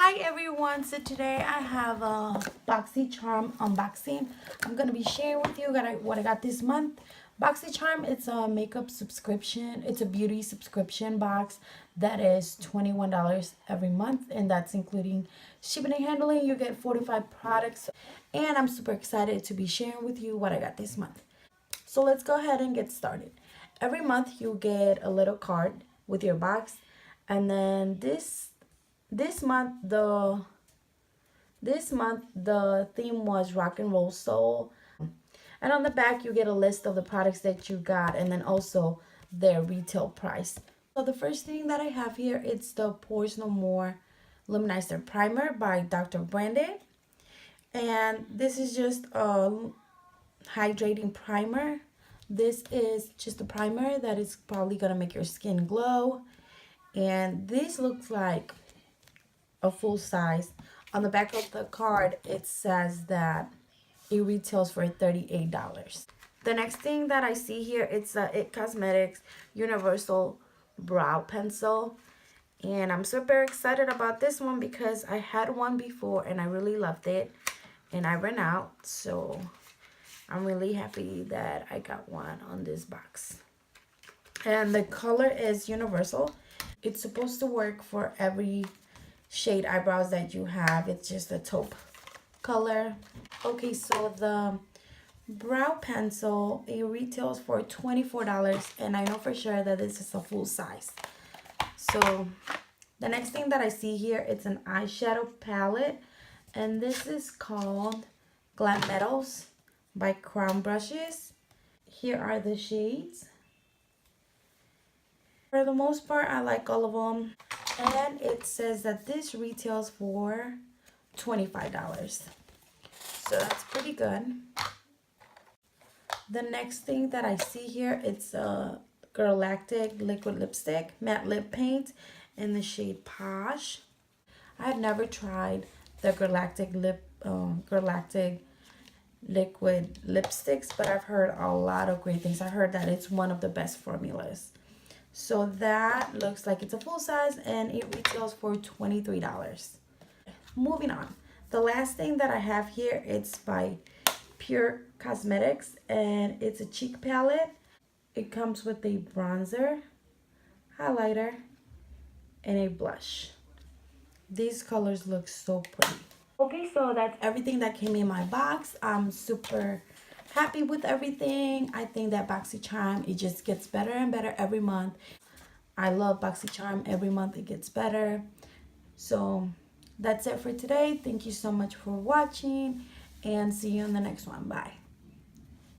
Hi everyone, so today I have a Boxycharm unboxing. I'm going to be sharing with you what I got this month. Boxycharm, it's a makeup subscription. It's a beauty subscription box that is $21 every month, and that's including shipping and handling. You get 45 products, and I'm super excited to be sharing with you what I got this month. So let's go ahead and get started. Every month you get a little card with your box, and then this month the theme was rock and roll soul, and on the back you get a list of the products that you got and then also their retail price. So the first thing that I have here, it's the Pores No More Luminizer Primer by Dr. Brandon, and this is just a hydrating primer. This is just a primer that is probably gonna make your skin glow, and this looks like a full size. On the back of the card it says that it retails for $38. The next thing that I see here, it's a It Cosmetics Universal Brow Pencil, and I'm super excited about this one because I had one before and I really loved it and I ran out, so I'm really happy that I got one on this box. And the color is universal. It's supposed to work for every shade eyebrows that you have. It's just a taupe color. Okay, so the brow pencil, it retails for $24, and I know for sure that this is a full size. So the next thing that I see here, it's an eyeshadow palette, and this is called Glam Metals by Crown Brushes. Here are the shades. For the most part, I like all of them. And it says that this retails for $25. So that's pretty good. The next thing that I see here, it's a Galactic liquid lipstick, matte lip paint in the shade Posh. I had never tried the Galactic liquid lipsticks, but I've heard a lot of great things. I heard that it's one of the best formulas. So that looks like it's a full size and it retails for $23. Moving on. The last thing that I have here, it's by Pure Cosmetics, and it's a cheek palette. It comes with a bronzer, highlighter, and a blush. These colors look so pretty. Okay, so that's everything that came in my box. I'm super happy with everything. I think that Boxycharm, it just gets better and better every month. I love Boxycharm. Every month it gets better. So that's it for today. Thank you so much for watching, and see you in the next one. Bye.